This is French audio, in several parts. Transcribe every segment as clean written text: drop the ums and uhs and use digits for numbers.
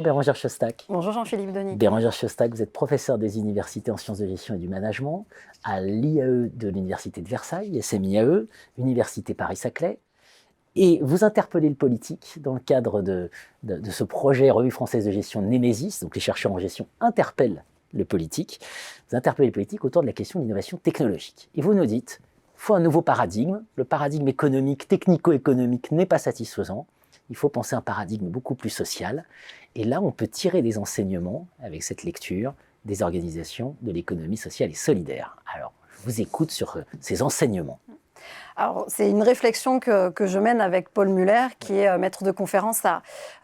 Bonjour Bérangère Shostak. Bonjour Jean-Philippe Denis. Bérangère Shostak, vous êtes professeur des universités en sciences de gestion et du management à l'IAE de l'Université de Versailles, SMIAE, Université Paris-Saclay. Et vous interpellez le politique dans le cadre de ce projet Revue française de gestion Némésis, donc les chercheurs en gestion interpellent le politique. Vous interpellez le politique autour de la question de l'innovation technologique. Et vous nous dites, il faut un nouveau paradigme. Le paradigme économique, technico-économique n'est pas satisfaisant. Il faut penser un paradigme beaucoup plus social. Et là, on peut tirer des enseignements avec cette lecture des organisations de l'économie sociale et solidaire. Alors, je vous écoute sur ces enseignements. Alors, c'est une réflexion que je mène avec Paul Muller, qui est maître de conférence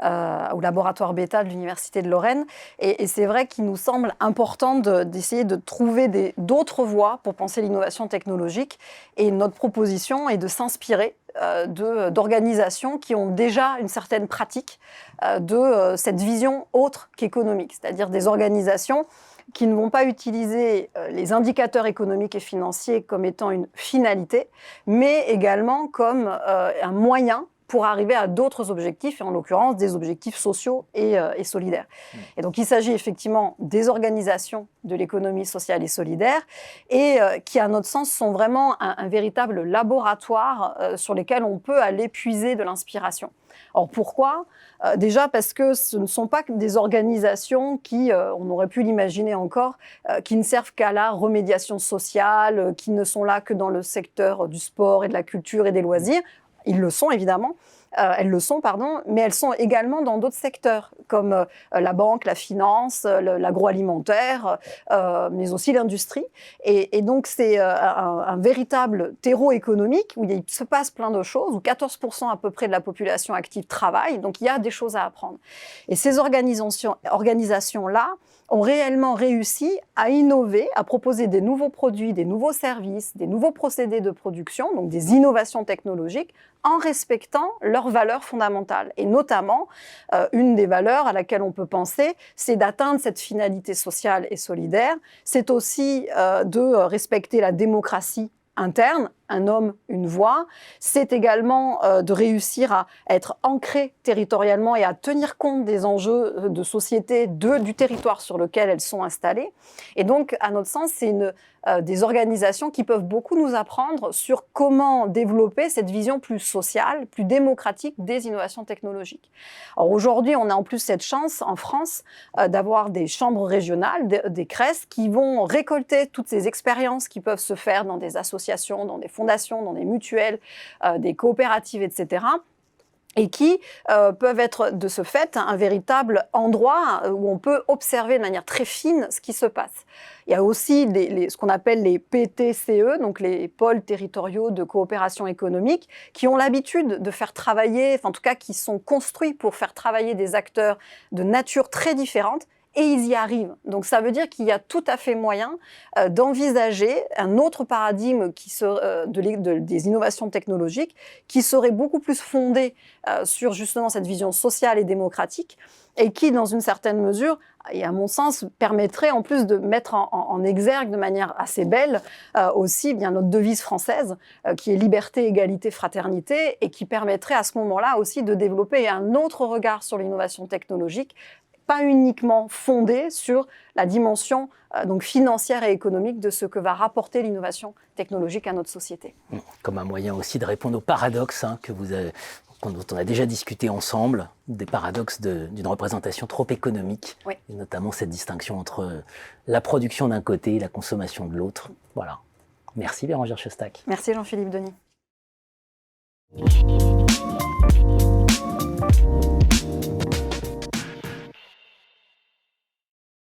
au laboratoire Beta de l'Université de Lorraine. Et c'est vrai qu'il nous semble important d'essayer de trouver d'autres voies pour penser l'innovation technologique. Et notre proposition est de s'inspirer d'organisations qui ont déjà une certaine pratique de cette vision autre qu'économique, c'est-à-dire des organisations qui ne vont pas utiliser les indicateurs économiques et financiers comme étant une finalité, mais également comme un moyen pour arriver à d'autres objectifs, et en l'occurrence des objectifs sociaux et solidaires. Et donc il s'agit effectivement des organisations de l'économie sociale et solidaire, et qui à notre sens sont vraiment un véritable laboratoire sur lesquels on peut aller puiser de l'inspiration. Alors pourquoi ? Déjà parce que ce ne sont pas des organisations qui, on aurait pu l'imaginer encore, qui ne servent qu'à la remédiation sociale, qui ne sont là que dans le secteur du sport et de la culture et des loisirs. Ils le sont évidemment, elles le sont, pardon, mais elles sont également dans d'autres secteurs, comme la banque, la finance, l'agroalimentaire, mais aussi l'industrie. Et donc c'est un véritable terreau économique où il se passe plein de choses, où 14% à peu près de la population active travaille, donc il y a des choses à apprendre. Et ces organisations-là ont réellement réussi à innover, à proposer des nouveaux produits, des nouveaux services, des nouveaux procédés de production, donc des innovations technologiques, en respectant leurs valeurs fondamentales. Et notamment, une des valeurs à laquelle on peut penser, c'est d'atteindre cette finalité sociale et solidaire. C'est aussi de respecter la démocratie interne, un homme, une voix. C'est également de réussir à être ancré territorialement et à tenir compte des enjeux de société du territoire sur lequel elles sont installées. Et donc, à notre sens, c'est des organisations qui peuvent beaucoup nous apprendre sur comment développer cette vision plus sociale, plus démocratique des innovations technologiques. Alors aujourd'hui, on a en plus cette chance en France d'avoir des chambres régionales, des CRES, qui vont récolter toutes ces expériences qui peuvent se faire dans des associations, dans des fondations, dans des mutuelles, des coopératives, etc., et qui peuvent être de ce fait un véritable endroit où on peut observer de manière très fine ce qui se passe. Il y a aussi ce qu'on appelle les PTCE, donc les pôles territoriaux de coopération économique, qui ont l'habitude de faire travailler, enfin en tout cas qui sont construits pour faire travailler des acteurs de nature très différente, et ils y arrivent. Donc ça veut dire qu'il y a tout à fait moyen d'envisager un autre paradigme des innovations technologiques qui serait beaucoup plus fondé sur justement cette vision sociale et démocratique, et qui, dans une certaine mesure, et à mon sens, permettrait en plus de mettre en exergue de manière assez belle aussi bien notre devise française, qui est liberté, égalité, fraternité, et qui permettrait à ce moment-là aussi de développer un autre regard sur l'innovation technologique, pas uniquement fondée sur la dimension donc financière et économique de ce que va rapporter l'innovation technologique à notre société. Comme un moyen aussi de répondre aux paradoxes dont on a déjà discuté ensemble, des paradoxes d'une représentation trop économique, oui. Et notamment cette distinction entre la production d'un côté et la consommation de l'autre. Voilà. Merci Bérangère Shostak. Merci Jean-Philippe Denis.